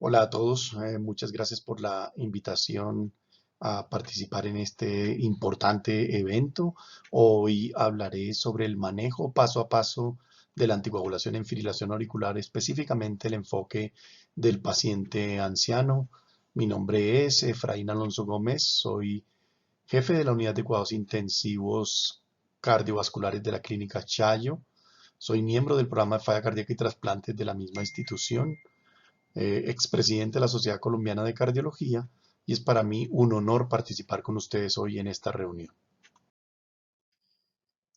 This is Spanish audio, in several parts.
Hola a todos, muchas gracias por la invitación a participar en este importante evento. Hoy hablaré sobre el manejo paso a paso de la anticoagulación en fibrilación auricular, específicamente el enfoque del paciente anciano. Mi nombre es Efraín Alonso Gómez, soy jefe de la unidad de cuidados intensivos cardiovasculares de la Clínica Chayo. Soy miembro del programa de falla cardíaca y trasplantes de la misma institución, expresidente de la Sociedad Colombiana de Cardiología, y es para mí un honor participar con ustedes hoy en esta reunión.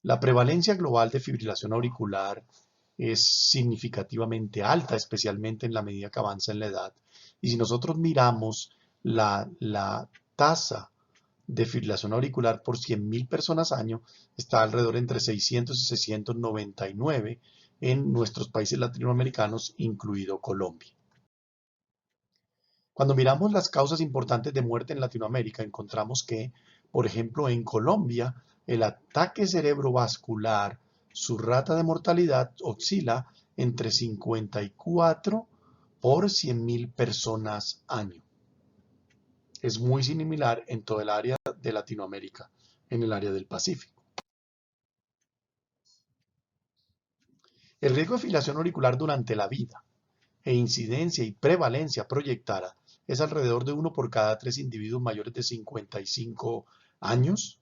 La prevalencia global de fibrilación auricular es significativamente alta, especialmente en la medida que avanza en la edad. Y si nosotros miramos la tasa de fibrilación auricular por 100.000 personas año, está alrededor entre 600 y 699 en nuestros países latinoamericanos, incluido Colombia. Cuando miramos las causas importantes de muerte en Latinoamérica, encontramos que, por ejemplo, en Colombia, el ataque cerebrovascular, su rata de mortalidad oscila entre 54 por 100.000 personas año. Es muy similar en todo el área de Latinoamérica, en el área del Pacífico. El riesgo de fibrilación auricular durante la vida e incidencia y prevalencia proyectada es alrededor de uno por cada 3 individuos mayores de 55 años.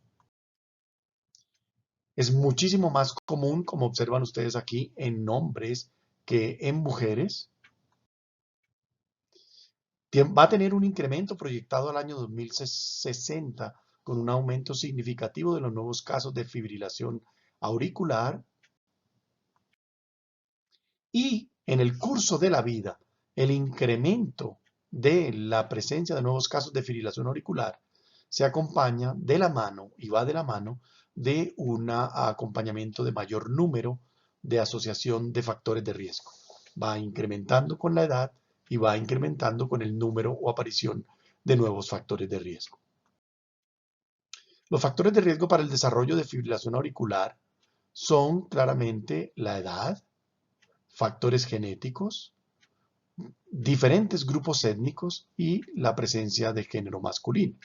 Es muchísimo más común, como observan ustedes aquí, en hombres que en mujeres. Va a tener un incremento proyectado al año 2060 con un aumento significativo de los nuevos casos de fibrilación auricular, y en el curso de la vida el incremento de la presencia de nuevos casos de fibrilación auricular se acompaña de la mano y va de la mano de un acompañamiento de mayor número de asociación de factores de riesgo. Va incrementando con la edad y va incrementando con el número o aparición de nuevos factores de riesgo. Los factores de riesgo para el desarrollo de fibrilación auricular son claramente la edad, factores genéticos, diferentes grupos étnicos y la presencia de género masculino.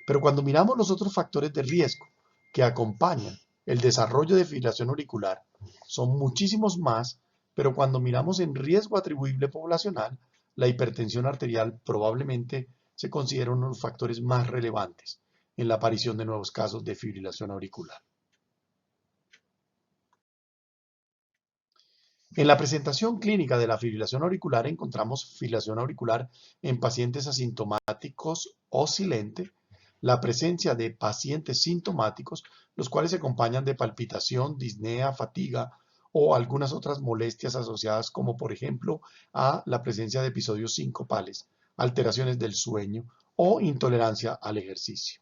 Pero cuando miramos los otros factores de riesgo que acompañan el desarrollo de fibrilación auricular, son muchísimos más, pero cuando miramos en riesgo atribuible poblacional, la hipertensión arterial probablemente se considera uno de los factores más relevantes en la aparición de nuevos casos de fibrilación auricular. En la presentación clínica de la fibrilación auricular encontramos fibrilación auricular en pacientes asintomáticos o silente, la presencia de pacientes sintomáticos, los cuales se acompañan de palpitación, disnea, fatiga o algunas otras molestias asociadas, como por ejemplo a la presencia de episodios sincopales, alteraciones del sueño o intolerancia al ejercicio.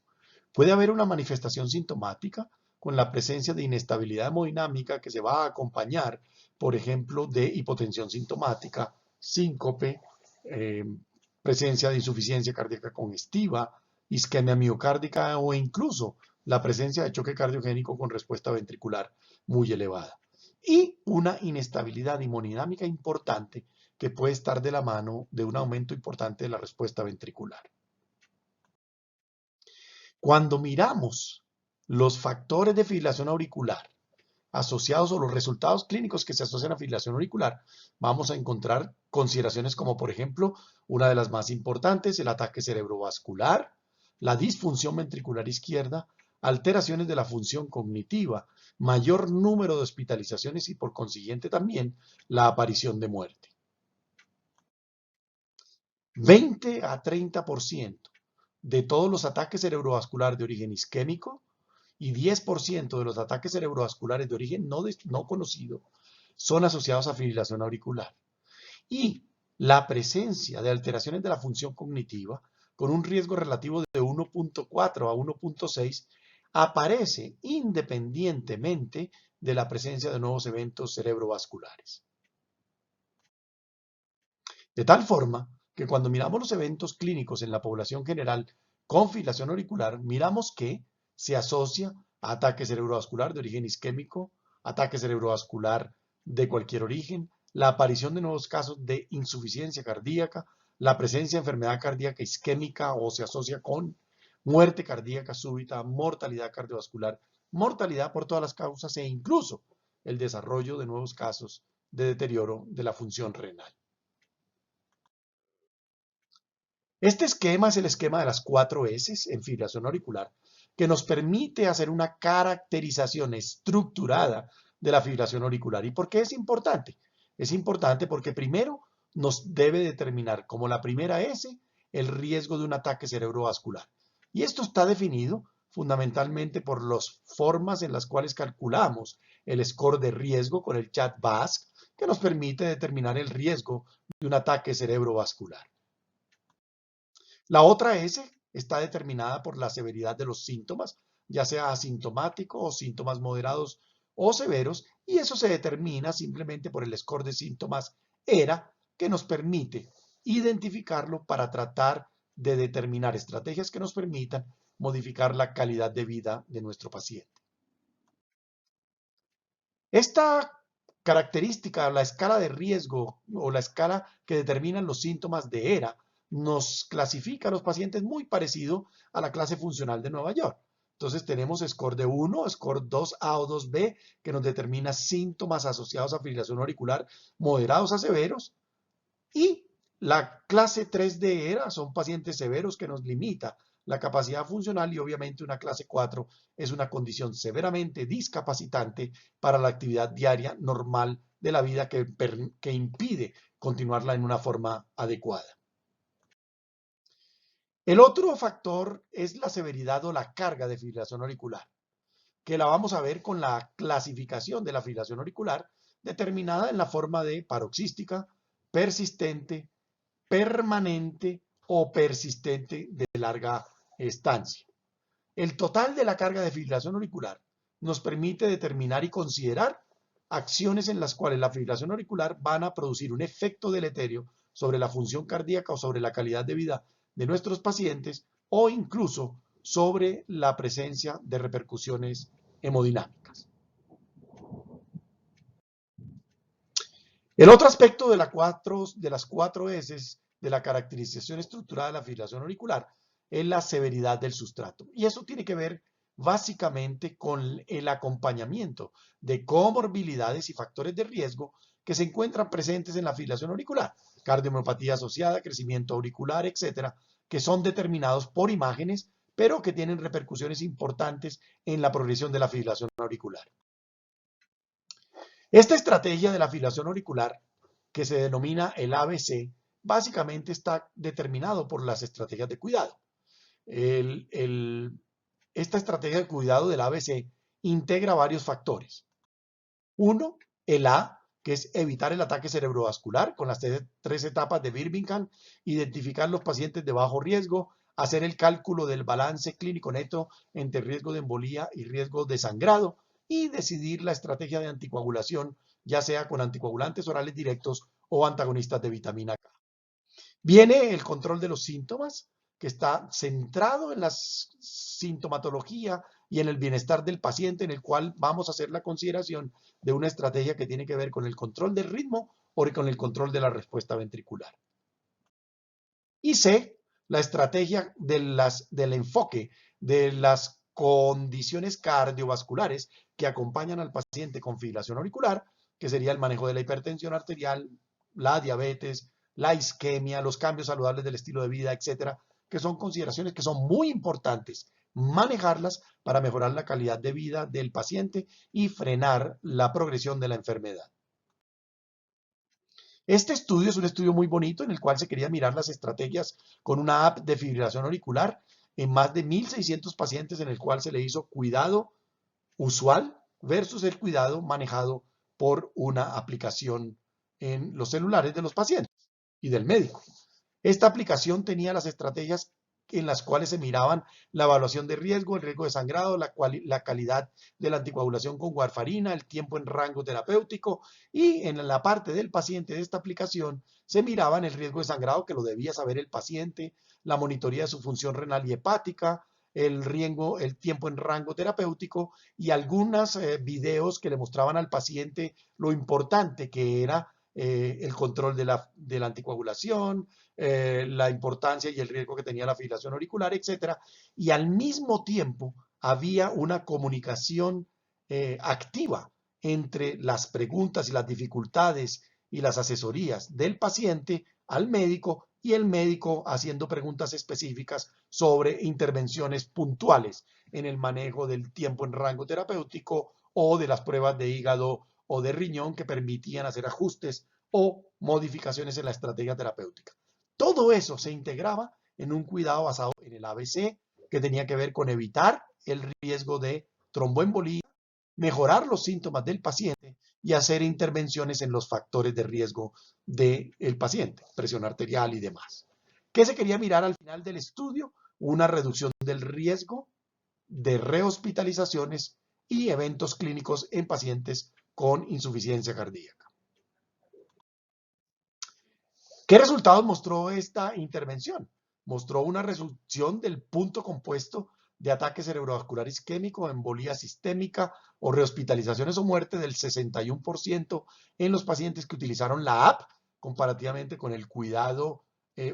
Puede haber una manifestación sintomática con la presencia de inestabilidad hemodinámica que se va a acompañar, por ejemplo, de hipotensión sintomática, síncope, eh, presencia de insuficiencia cardíaca congestiva, isquemia miocárdica o incluso la presencia de choque cardiogénico con respuesta ventricular muy elevada. Y una inestabilidad hemodinámica importante que puede estar de la mano de un aumento importante de la respuesta ventricular. Cuando miramos los factores de fibrilación auricular asociados o los resultados clínicos que se asocian a fibrilación auricular, vamos a encontrar consideraciones como, por ejemplo, una de las más importantes, el ataque cerebrovascular, la disfunción ventricular izquierda, alteraciones de la función cognitiva, mayor número de hospitalizaciones y por consiguiente también la aparición de muerte. 20 a 30% de todos los ataques cerebrovasculares de origen isquémico y 10% de los ataques cerebrovasculares de origen no conocido son asociados a fibrilación auricular. Y la presencia de alteraciones de la función cognitiva con un riesgo relativo de 1.4 a 1.6 aparece independientemente de la presencia de nuevos eventos cerebrovasculares. De tal forma que cuando miramos los eventos clínicos en la población general con fibrilación auricular, miramos que se asocia a ataque cerebrovascular de origen isquémico, ataque cerebrovascular de cualquier origen, la aparición de nuevos casos de insuficiencia cardíaca, la presencia de enfermedad cardíaca isquémica o se asocia con muerte cardíaca súbita, mortalidad cardiovascular, mortalidad por todas las causas e incluso el desarrollo de nuevos casos de deterioro de la función renal. Este esquema es el esquema de las 4 S en fibrilación auricular, que nos permite hacer una caracterización estructurada de la fibrilación auricular. ¿Y por qué es importante? Es importante porque primero nos debe determinar como la primera S el riesgo de un ataque cerebrovascular. Y esto está definido fundamentalmente por las formas en las cuales calculamos el score de riesgo con el CHA2DS2, que nos permite determinar el riesgo de un ataque cerebrovascular. La otra S está determinada por la severidad de los síntomas, ya sea asintomático o síntomas moderados o severos, y eso se determina simplemente por el score de síntomas ERA, que nos permite identificarlo para tratar de determinar estrategias que nos permitan modificar la calidad de vida de nuestro paciente. Esta característica, la escala de riesgo o la escala que determinan los síntomas de ERA, nos clasifica a los pacientes muy parecido a la clase funcional de Nueva York. Entonces tenemos score de 1, score 2A o 2B, que nos determina síntomas asociados a fibrilación auricular moderados a severos, y la clase 3 de ERA son pacientes severos que nos limita la capacidad funcional, y obviamente una clase 4 es una condición severamente discapacitante para la actividad diaria normal de la vida que impide continuarla en una forma adecuada. El otro factor es la severidad o la carga de fibrilación auricular, que la vamos a ver con la clasificación de la fibrilación auricular determinada en la forma de paroxística, persistente, permanente o persistente de larga estancia. El total de la carga de fibrilación auricular nos permite determinar y considerar acciones en las cuales la fibrilación auricular van a producir un efecto deleterio sobre la función cardíaca o sobre la calidad de vida de nuestros pacientes, o incluso sobre la presencia de repercusiones hemodinámicas. El otro aspecto de las 4 S de la caracterización estructurada de la fibrilación auricular es la severidad del sustrato. Y eso tiene que ver básicamente con el acompañamiento de comorbilidades y factores de riesgo que se encuentran presentes en la fibrilación auricular, cardiomiopatía asociada, crecimiento auricular, etcétera, que son determinados por imágenes, pero que tienen repercusiones importantes en la progresión de la fibrilación auricular. Esta estrategia de la fibrilación auricular, que se denomina el ABC, básicamente está determinado por las estrategias de cuidado. Esta estrategia de cuidado del ABC integra varios factores. Uno, el A, que es evitar el ataque cerebrovascular con las 3 etapas de Birmingham, identificar los pacientes de bajo riesgo, hacer el cálculo del balance clínico neto entre riesgo de embolía y riesgo de sangrado, y decidir la estrategia de anticoagulación, ya sea con anticoagulantes orales directos o antagonistas de vitamina K. Viene el control de los síntomas, que está centrado en la sintomatología y en el bienestar del paciente, en el cual vamos a hacer la consideración de una estrategia que tiene que ver con el control del ritmo o con el control de la respuesta ventricular. Y C, la estrategia del enfoque de las condiciones cardiovasculares que acompañan al paciente con fibrilación auricular, que sería el manejo de la hipertensión arterial, la diabetes, la isquemia, los cambios saludables del estilo de vida, etcétera, que son consideraciones que son muy importantes manejarlas para mejorar la calidad de vida del paciente y frenar la progresión de la enfermedad. Este estudio es un estudio muy bonito en el cual se quería mirar las estrategias con una app de fibrilación auricular en más de 1.600 pacientes, en el cual se le hizo cuidado usual versus el cuidado manejado por una aplicación en los celulares de los pacientes y del médico. Esta aplicación tenía las estrategias en las cuales se miraban la evaluación de riesgo, el riesgo de sangrado, la calidad de la anticoagulación con warfarina, el tiempo en rango terapéutico, y en la parte del paciente de esta aplicación se miraban el riesgo de sangrado, que lo debía saber el paciente, la monitoría de su función renal y hepática, el tiempo en rango terapéutico y algunos videos que le mostraban al paciente lo importante que era el control de la anticoagulación, la importancia y el riesgo que tenía la fibrilación auricular, etcétera. Y al mismo tiempo había una comunicación activa entre las preguntas y las dificultades y las asesorías del paciente al médico y el médico haciendo preguntas específicas sobre intervenciones puntuales en el manejo del tiempo en rango terapéutico o de las pruebas de hígado o de riñón que permitían hacer ajustes o modificaciones en la estrategia terapéutica. Todo eso se integraba en un cuidado basado en el ABC, que tenía que ver con evitar el riesgo de tromboembolía, mejorar los síntomas del paciente y hacer intervenciones en los factores de riesgo del paciente, presión arterial y demás. ¿Qué se quería mirar al final del estudio? Una reducción del riesgo de rehospitalizaciones y eventos clínicos en pacientes con insuficiencia cardíaca. ¿Qué resultados mostró esta intervención? Mostró una reducción del punto compuesto de ataque cerebrovascular isquémico, embolía sistémica o rehospitalizaciones o muerte del 61% en los pacientes que utilizaron la app comparativamente con el cuidado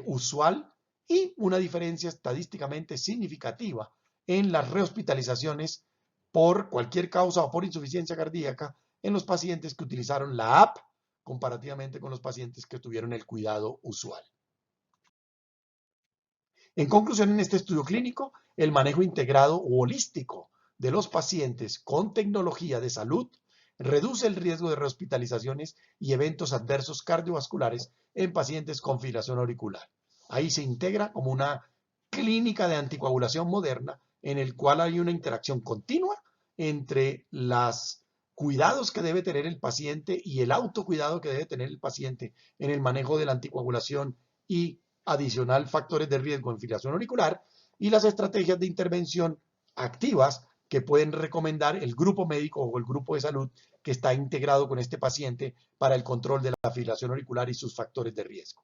usual, y una diferencia estadísticamente significativa en las rehospitalizaciones por cualquier causa o por insuficiencia cardíaca en los pacientes que utilizaron la app comparativamente con los pacientes que tuvieron el cuidado usual. En conclusión, en este estudio clínico, el manejo integrado o holístico de los pacientes con tecnología de salud reduce el riesgo de rehospitalizaciones y eventos adversos cardiovasculares en pacientes con fibrilación auricular. Ahí se integra como una clínica de anticoagulación moderna en el cual hay una interacción continua entre los cuidados que debe tener el paciente y el autocuidado que debe tener el paciente en el manejo de la anticoagulación y adicional factores de riesgo en fibrilación auricular, y las estrategias de intervención activas que pueden recomendar el grupo médico o el grupo de salud que está integrado con este paciente para el control de la fibrilación auricular y sus factores de riesgo.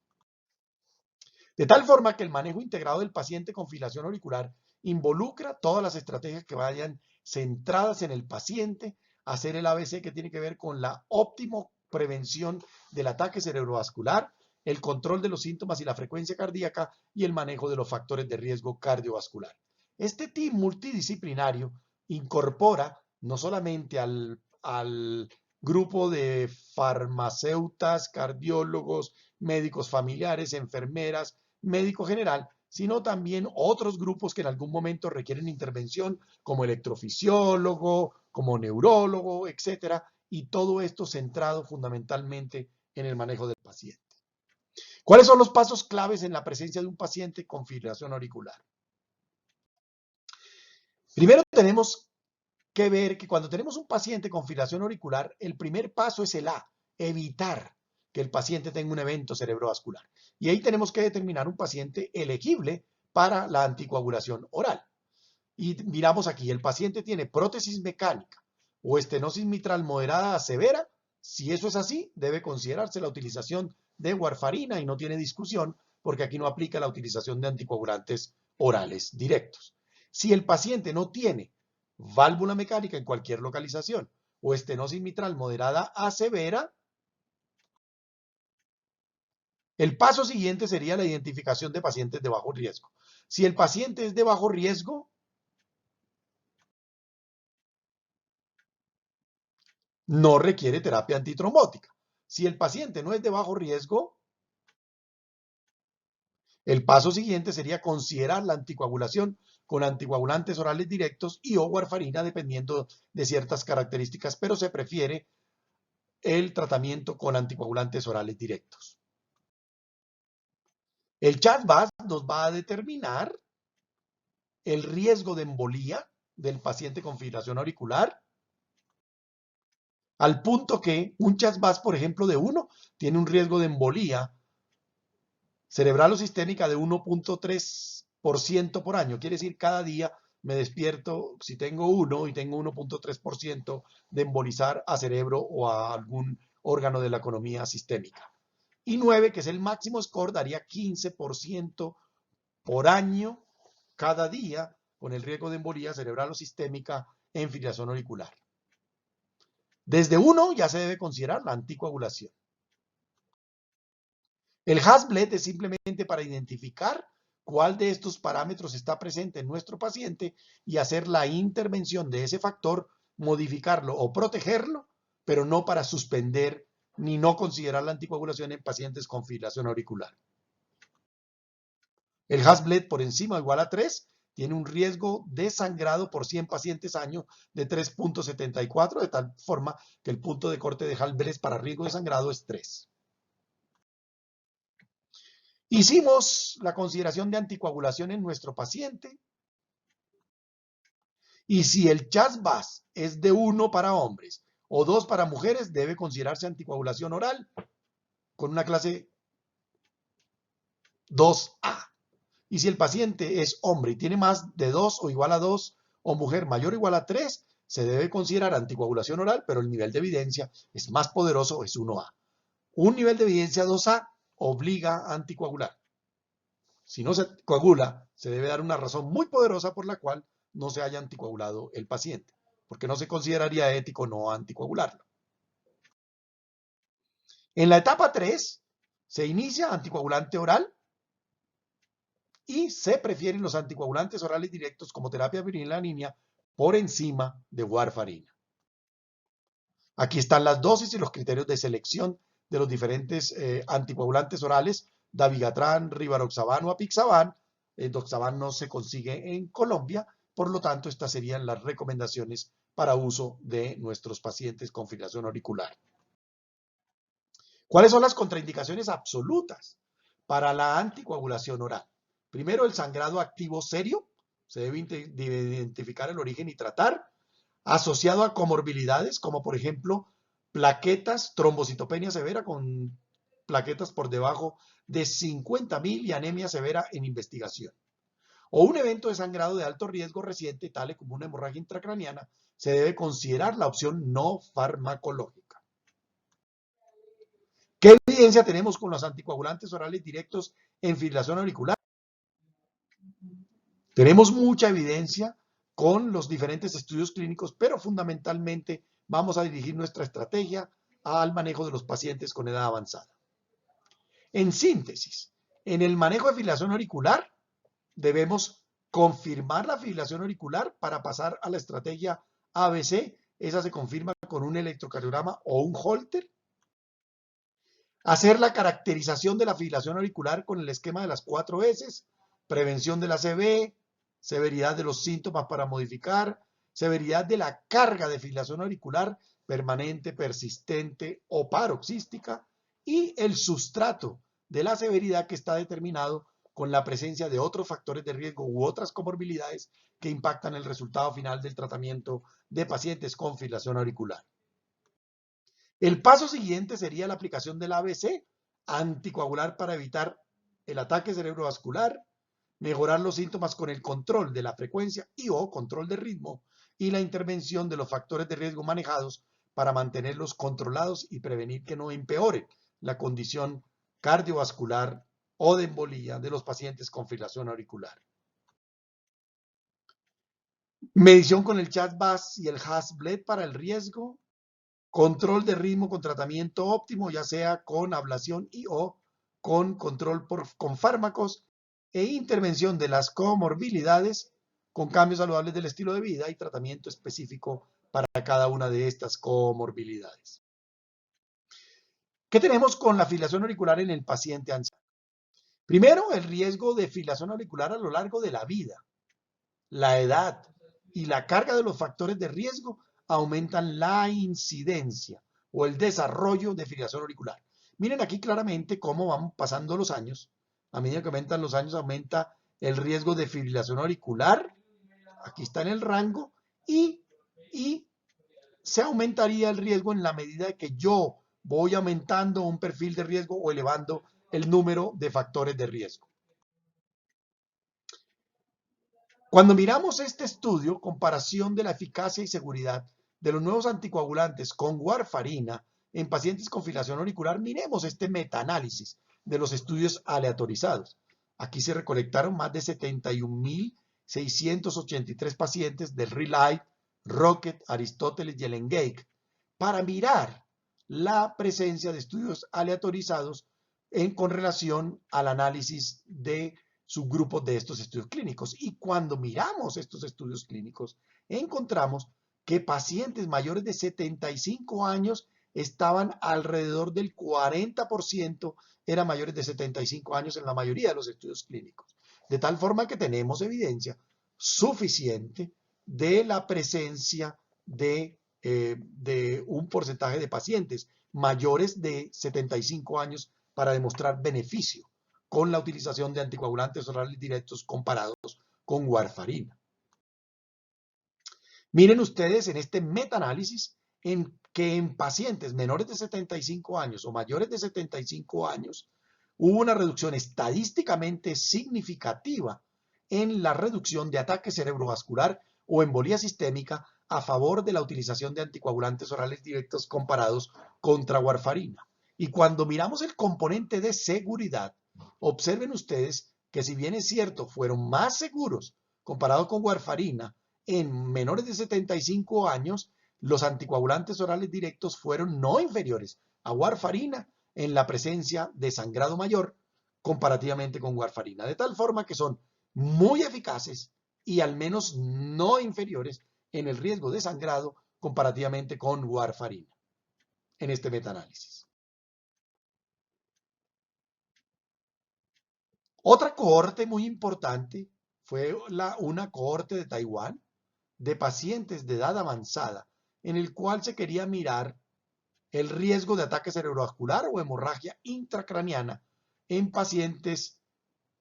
De tal forma que el manejo integrado del paciente con fibrilación auricular involucra todas las estrategias que vayan centradas en el paciente, hacer el ABC que tiene que ver con la óptima prevención del ataque cerebrovascular, el control de los síntomas y la frecuencia cardíaca y el manejo de los factores de riesgo cardiovascular. Este team multidisciplinario incorpora no solamente al grupo de farmacéutas, cardiólogos, médicos familiares, enfermeras, médico general, sino también otros grupos que en algún momento requieren intervención, como electrofisiólogo, como neurólogo, etcétera, y todo esto centrado fundamentalmente en el manejo del paciente. ¿Cuáles son los pasos claves en la presencia de un paciente con fibrilación auricular? Primero tenemos que ver que cuando tenemos un paciente con fibrilación auricular, el primer paso es el A, evitar que el paciente tenga un evento cerebrovascular. Y ahí tenemos que determinar un paciente elegible para la anticoagulación oral. Y miramos aquí, el paciente tiene prótesis mecánica o estenosis mitral moderada a severa. Si eso es así, debe considerarse la utilización de warfarina y no tiene discusión, porque aquí no aplica la utilización de anticoagulantes orales directos. Si el paciente no tiene válvula mecánica en cualquier localización o estenosis mitral moderada a severa, el paso siguiente sería la identificación de pacientes de bajo riesgo. Si el paciente es de bajo riesgo, no requiere terapia antitrombótica. Si el paciente no es de bajo riesgo, el paso siguiente sería considerar la anticoagulación con anticoagulantes orales directos y o warfarina dependiendo de ciertas características, pero se prefiere el tratamiento con anticoagulantes orales directos. El CHADVAS nos va a determinar el riesgo de embolía del paciente con fibrilación auricular, al punto que un CHADVAS, por ejemplo, de 1, tiene un riesgo de embolía cerebral o sistémica de 1.3% por año. Quiere decir, cada día me despierto, si tengo 1 y tengo 1.3% de embolizar a cerebro o a algún órgano de la economía sistémica. Y 9, que es el máximo score, daría 15% por año cada día con el riesgo de embolía cerebral o sistémica en fibrilación auricular. Desde 1 ya se debe considerar la anticoagulación. El Hasbled es simplemente para identificar cuál de estos parámetros está presente en nuestro paciente y hacer la intervención de ese factor, modificarlo o protegerlo, pero no para suspender ni no considerar la anticoagulación en pacientes con fibrilación auricular. El Hasbled por encima o igual a 3 tiene un riesgo de sangrado por 100 pacientes año de 3.74, de tal forma que el punto de corte de Hasbled para riesgo de sangrado es 3. Hicimos la consideración de anticoagulación en nuestro paciente y si el CHAS-VAS es de 1 para hombres o 2 para mujeres, debe considerarse anticoagulación oral con una clase 2A. Y si el paciente es hombre y tiene más de 2 o igual a 2 o mujer mayor o igual a 3, se debe considerar anticoagulación oral, pero el nivel de evidencia es más poderoso, es 1A. Un nivel de evidencia 2A obliga a anticoagular. Si no se coagula, se debe dar una razón muy poderosa por la cual no se haya anticoagulado el paciente, porque no se consideraría ético no anticoagularlo. En la etapa 3 se inicia anticoagulante oral y se prefieren los anticoagulantes orales directos como terapia fenilalanina por encima de warfarina. Aquí están las dosis y los criterios de selección de los diferentes anticoagulantes orales, dabigatran, rivaroxaban o apixaban. El doxaban no se consigue en Colombia, por lo tanto estas serían las recomendaciones para uso de nuestros pacientes con fibrilación auricular. ¿Cuáles son las contraindicaciones absolutas para la anticoagulación oral? Primero, el sangrado activo serio, se debe identificar el origen y tratar, asociado a comorbilidades como por ejemplo plaquetas, trombocitopenia severa con plaquetas por debajo de 50.000 y anemia severa en investigación. O un evento de sangrado de alto riesgo reciente, tal como una hemorragia intracraniana, se debe considerar la opción no farmacológica. ¿Qué evidencia tenemos con los anticoagulantes orales directos en fibrilación auricular? Tenemos mucha evidencia con los diferentes estudios clínicos, pero fundamentalmente vamos a dirigir nuestra estrategia al manejo de los pacientes con edad avanzada. En síntesis, en el manejo de fibrilación auricular debemos confirmar la fibrilación auricular para pasar a la estrategia ABC. Esa se confirma con un electrocardiograma o un Holter. Hacer la caracterización de la fibrilación auricular con el esquema de las 4 S, prevención de la CV, severidad de los síntomas para modificar, severidad de la carga de fibrilación auricular permanente, persistente o paroxística y el sustrato de la severidad que está determinado con la presencia de otros factores de riesgo u otras comorbilidades que impactan el resultado final del tratamiento de pacientes con fibrilación auricular. El paso siguiente sería la aplicación del ABC, anticoagular para evitar el ataque cerebrovascular, mejorar los síntomas con el control de la frecuencia y o control de ritmo y la intervención de los factores de riesgo manejados para mantenerlos controlados y prevenir que no empeoren la condición cardiovascular o de embolía de los pacientes con fibrilación auricular. Medición con el CHAS-VAS y el Hasbled para el riesgo. Control de ritmo con tratamiento óptimo, ya sea con ablación y o con control con fármacos e intervención de las comorbilidades con cambios saludables del estilo de vida y tratamiento específico para cada una de estas comorbilidades. ¿Qué tenemos con la fibrilación auricular en el paciente anciano? Primero, el riesgo de fibrilación auricular a lo largo de la vida, la edad y la carga de los factores de riesgo aumentan la incidencia o el desarrollo de fibrilación auricular. Miren aquí claramente cómo van pasando los años. A medida que aumentan los años, aumenta el riesgo de fibrilación auricular. Aquí está en el rango y se aumentaría el riesgo en la medida que yo voy aumentando un perfil de riesgo o elevando el número de factores de riesgo. Cuando miramos este estudio, comparación de la eficacia y seguridad de los nuevos anticoagulantes con warfarina en pacientes con fibrilación auricular, miremos este metaanálisis de los estudios aleatorizados. Aquí se recolectaron más de 71.683 pacientes del Relight, Rocket, Aristóteles y el ENGAGE para mirar la presencia de estudios aleatorizados con relación al análisis de subgrupos de estos estudios clínicos. Y cuando miramos estos estudios clínicos, encontramos que pacientes mayores de 75 años estaban alrededor del 40%, eran mayores de 75 años en la mayoría de los estudios clínicos. De tal forma que tenemos evidencia suficiente de la presencia de un porcentaje de pacientes mayores de 75 años para demostrar beneficio con la utilización de anticoagulantes orales directos comparados con warfarina. Miren ustedes en este metaanálisis que en pacientes menores de 75 años o mayores de 75 años hubo una reducción estadísticamente significativa en la reducción de ataque cerebrovascular o embolía sistémica a favor de la utilización de anticoagulantes orales directos comparados contra warfarina. Y cuando miramos el componente de seguridad, observen ustedes que si bien es cierto, fueron más seguros comparado con warfarina, en menores de 75 años, los anticoagulantes orales directos fueron no inferiores a warfarina en la presencia de sangrado mayor comparativamente con warfarina, de tal forma que son muy eficaces y al menos no inferiores en el riesgo de sangrado comparativamente con warfarina en este metaanálisis. Otra cohorte muy importante fue una cohorte de Taiwán de pacientes de edad avanzada en el cual se quería mirar el riesgo de ataque cerebrovascular o hemorragia intracraniana en pacientes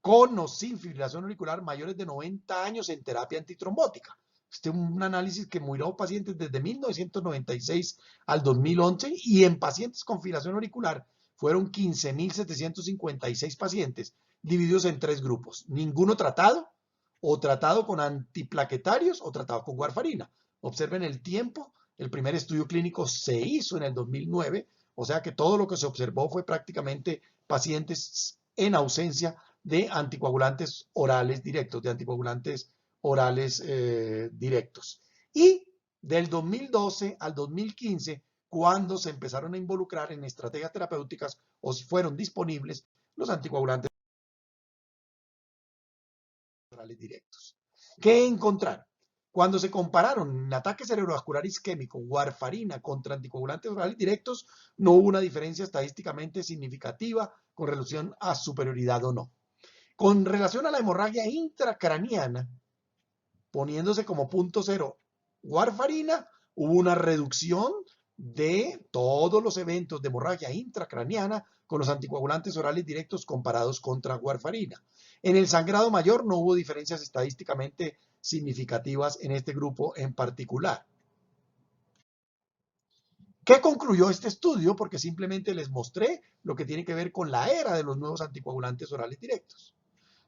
con o sin fibrilación auricular mayores de 90 años en terapia antitrombótica. Este es un análisis que miró pacientes desde 1996 al 2011 y en pacientes con fibrilación auricular fueron 15.756 pacientes divididos en 3 grupos. Ninguno tratado o tratado con antiplaquetarios o tratado con warfarina. Observen el tiempo. El primer estudio clínico se hizo en el 2009, o sea que todo lo que se observó fue prácticamente pacientes en ausencia de anticoagulantes orales directos, de anticoagulantes orales directos. Y del 2012 al 2015, cuando se empezaron a involucrar en estrategias terapéuticas o fueron disponibles los anticoagulantes orales directos. ¿Qué encontraron? Cuando se compararon en ataque cerebrovascular isquémico, warfarina contra anticoagulantes orales directos, no hubo una diferencia estadísticamente significativa con relación a superioridad o no. Con relación a la hemorragia intracraniana, poniéndose como punto cero warfarina, hubo una reducción de todos los eventos de hemorragia intracraniana con los anticoagulantes orales directos comparados contra warfarina. En el sangrado mayor no hubo diferencias estadísticamente significativas en este grupo en particular. ¿Qué concluyó este estudio? Porque simplemente les mostré lo que tiene que ver con la era de los nuevos anticoagulantes orales directos.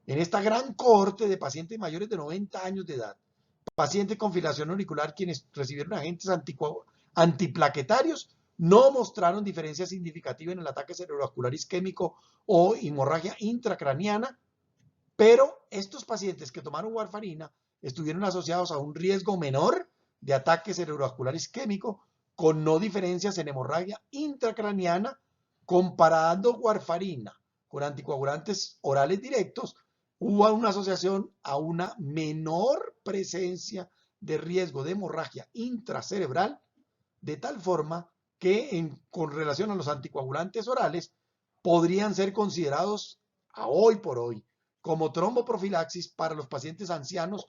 En esta gran cohorte de pacientes mayores de 90 años de edad, pacientes con fibrilación auricular quienes recibieron agentes antiplaquetarios, no mostraron diferencia significativa en el ataque cerebrovascular isquémico o hemorragia intracraniana, pero estos pacientes que tomaron warfarina estuvieron asociados a un riesgo menor de ataque cerebrovascular isquémico con no diferencias en hemorragia intracraniana comparando warfarina con anticoagulantes orales directos. Hubo una asociación a una menor presencia de riesgo de hemorragia intracerebral, de tal forma que con relación a los anticoagulantes orales podrían ser considerados a hoy por hoy como tromboprofilaxis para los pacientes ancianos,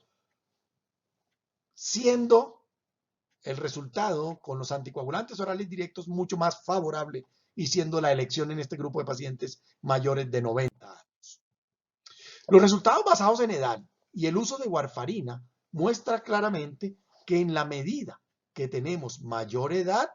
siendo el resultado con los anticoagulantes orales directos mucho más favorable y siendo la elección en este grupo de pacientes mayores de 90 años. Los resultados basados en edad y el uso de warfarina muestra claramente que en la medida que tenemos mayor edad,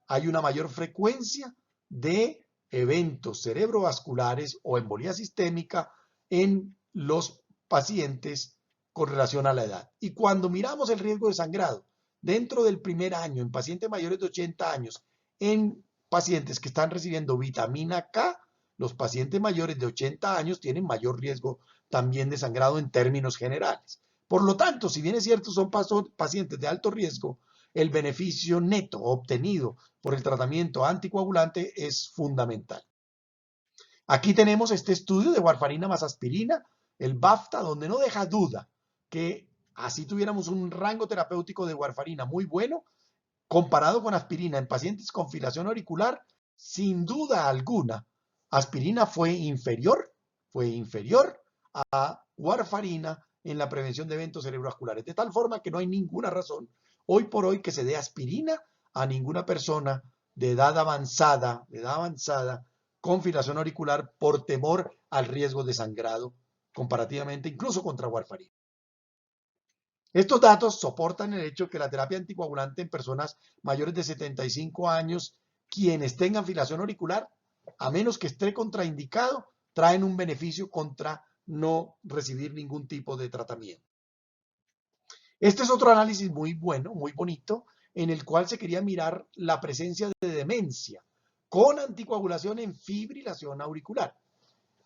hay una mayor frecuencia de eventos cerebrovasculares o embolía sistémica en los pacientes con relación a la edad. Y cuando miramos el riesgo de sangrado dentro del primer año en pacientes mayores de 80 años, en pacientes que están recibiendo vitamina K, los pacientes mayores de 80 años tienen mayor riesgo también de sangrado en términos generales. Por lo tanto, si bien es cierto son pacientes de alto riesgo, el beneficio neto obtenido por el tratamiento anticoagulante es fundamental. Aquí tenemos este estudio de warfarina más aspirina, el BAFTA, donde no deja duda que así tuviéramos un rango terapéutico de warfarina muy bueno, comparado con aspirina en pacientes con filación auricular, sin duda alguna, aspirina fue inferior a warfarina en la prevención de eventos cerebrovasculares, de tal forma que no hay ninguna razón hoy por hoy que se dé aspirina a ninguna persona de edad avanzada con filación auricular por temor al riesgo de sangrado comparativamente incluso contra warfarina. Estos datos soportan el hecho que la terapia anticoagulante en personas mayores de 75 años, quienes tengan filación auricular, a menos que esté contraindicado, traen un beneficio contra no recibir ningún tipo de tratamiento. Este es otro análisis muy bueno, muy bonito, en el cual se quería mirar la presencia de demencia con anticoagulación en fibrilación auricular.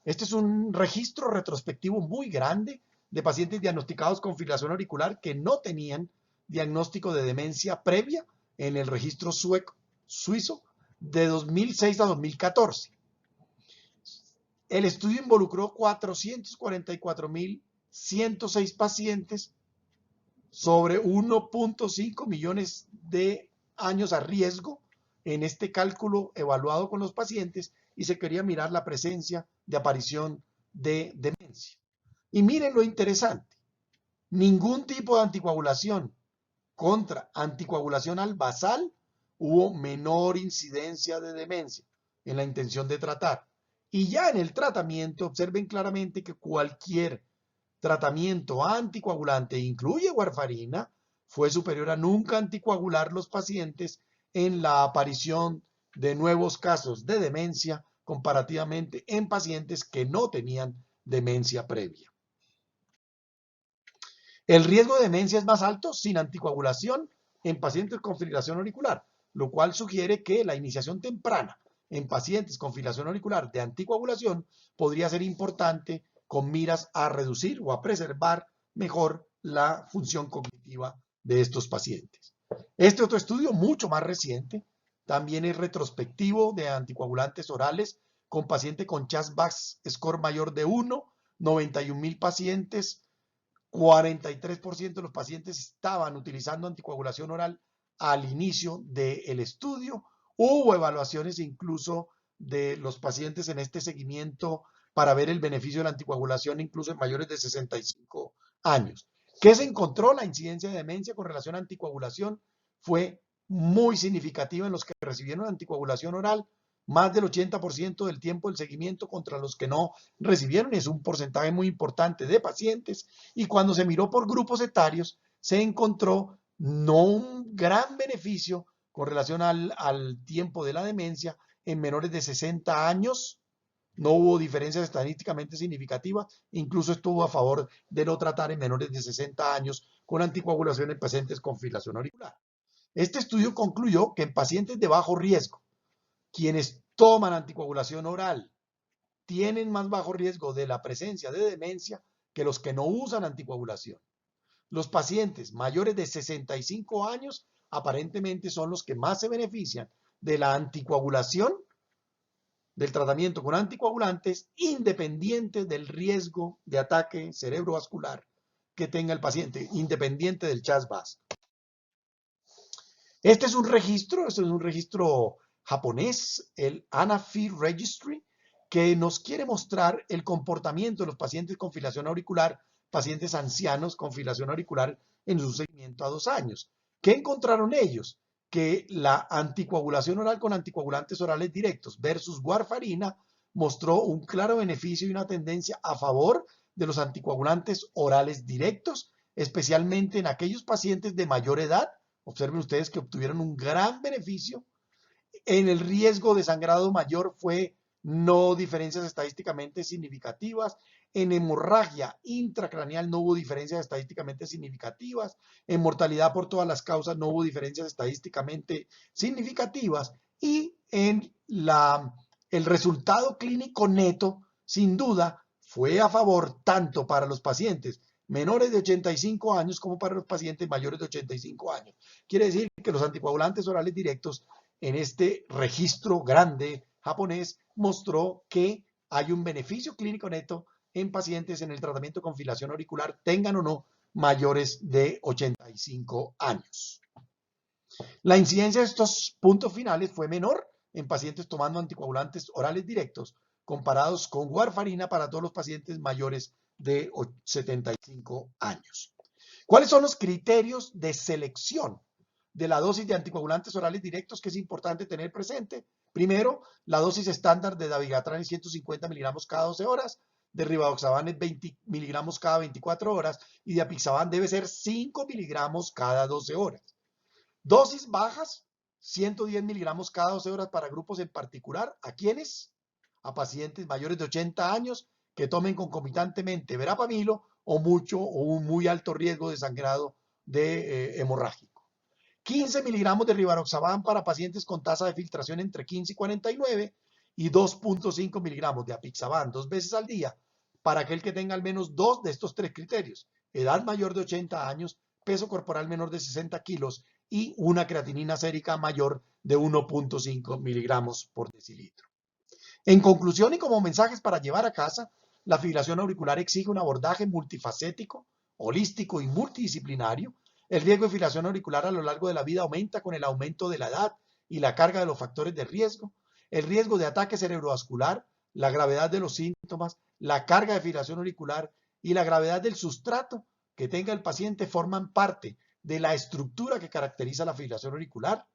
Este es un registro retrospectivo muy grande de pacientes diagnosticados con fibrilación auricular que no tenían diagnóstico de demencia previa en el registro suizo de 2006 a 2014. El estudio involucró 444.106 pacientes sobre 1.5 millones de años a riesgo en este cálculo evaluado con los pacientes y se quería mirar la presencia de aparición de demencia. Y miren lo interesante, ningún tipo de anticoagulación contra anticoagulación al basal hubo menor incidencia de demencia en la intención de tratar. Y ya en el tratamiento observen claramente que cualquier tratamiento anticoagulante incluye warfarina, fue superior a nunca anticoagular los pacientes en la aparición de nuevos casos de demencia comparativamente en pacientes que no tenían demencia previa. El riesgo de demencia es más alto sin anticoagulación en pacientes con fibrilación auricular, lo cual sugiere que la iniciación temprana en pacientes con fibrilación auricular de anticoagulación podría ser importante con miras a reducir o a preservar mejor la función cognitiva de estos pacientes. Este otro estudio, mucho más reciente, también es retrospectivo de anticoagulantes orales con paciente con CHA2-VASc score mayor de 1, 91.000 pacientes, 43% de los pacientes estaban utilizando anticoagulación oral al inicio del estudio. Hubo evaluaciones incluso de los pacientes en este seguimiento para ver el beneficio de la anticoagulación incluso en mayores de 65 años. ¿Qué se encontró? La incidencia de demencia con relación a anticoagulación fue muy significativa en los que recibieron anticoagulación oral, más del 80% del tiempo del seguimiento contra los que no recibieron, es un porcentaje muy importante de pacientes, y cuando se miró por grupos etarios, se encontró no un gran beneficio con relación al tiempo de la demencia en menores de 60 años, no hubo diferencias estadísticamente significativas, incluso estuvo a favor de no tratar en menores de 60 años con anticoagulación en pacientes con fibrilación auricular. Este estudio concluyó que en pacientes de bajo riesgo, quienes toman anticoagulación oral tienen más bajo riesgo de la presencia de demencia que los que no usan anticoagulación. Los pacientes mayores de 65 años aparentemente son los que más se benefician de la anticoagulación, del tratamiento con anticoagulantes, independiente del riesgo de ataque cerebrovascular que tenga el paciente, independiente del CHA2-VASc. Este es un registro japonés, el ANAFI Registry, que nos quiere mostrar el comportamiento de los pacientes con fibrilación auricular, pacientes ancianos con fibrilación auricular en su seguimiento a 2 años. ¿Qué encontraron ellos? Que la anticoagulación oral con anticoagulantes orales directos versus warfarina mostró un claro beneficio y una tendencia a favor de los anticoagulantes orales directos, especialmente en aquellos pacientes de mayor edad. Observen ustedes que obtuvieron un gran beneficio. En el riesgo de sangrado mayor fue no diferencias estadísticamente significativas. En hemorragia intracraneal no hubo diferencias estadísticamente significativas. En mortalidad por todas las causas no hubo diferencias estadísticamente significativas. Y en el resultado clínico neto, sin duda, fue a favor tanto para los pacientes menores de 85 años como para los pacientes mayores de 85 años. Quiere decir que los anticoagulantes orales directos en este registro grande japonés mostró que hay un beneficio clínico neto en pacientes en el tratamiento con fibrilación auricular, tengan o no mayores de 85 años. La incidencia de estos puntos finales fue menor en pacientes tomando anticoagulantes orales directos comparados con warfarina para todos los pacientes mayores de 75 años. ¿Cuáles son los criterios de selección de la dosis de anticoagulantes orales directos que es importante tener presente? Primero, la dosis estándar de dabigatran es 150 miligramos cada 12 horas, de rivaroxaban es 20 miligramos cada 24 horas y de apixaban debe ser 5 miligramos cada 12 horas. Dosis bajas, 110 miligramos cada 12 horas para grupos en particular. ¿A quiénes? A pacientes mayores de 80 años que tomen concomitantemente verapamilo o mucho o un muy alto riesgo de sangrado hemorrágico. 15 miligramos de rivaroxaban para pacientes con tasa de filtración entre 15 y 49 y 2.5 miligramos de apixaban 2 veces al día para aquel que tenga al menos 2 de estos 3 criterios: edad mayor de 80 años, peso corporal menor de 60 kilos y una creatinina sérica mayor de 1.5 miligramos por decilitro. En conclusión y como mensajes para llevar a casa, la fibrilación auricular exige un abordaje multifacético, holístico y multidisciplinario. El riesgo de fibrilación auricular a lo largo de la vida aumenta con el aumento de la edad y la carga de los factores de riesgo. El riesgo de ataque cerebrovascular, la gravedad de los síntomas, la carga de fibrilación auricular y la gravedad del sustrato que tenga el paciente forman parte de la estructura que caracteriza la fibrilación auricular.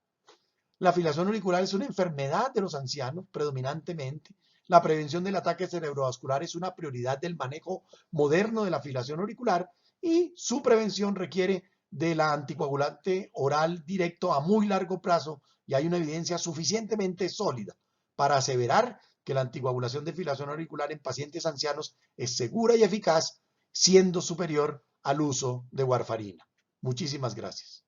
La fibrilación auricular es una enfermedad de los ancianos predominantemente. La prevención del ataque cerebrovascular es una prioridad del manejo moderno de la fibrilación auricular y su prevención requiere de la anticoagulante oral directo a muy largo plazo y hay una evidencia suficientemente sólida para aseverar que la anticoagulación de fibrilación auricular en pacientes ancianos es segura y eficaz, siendo superior al uso de warfarina. Muchísimas gracias.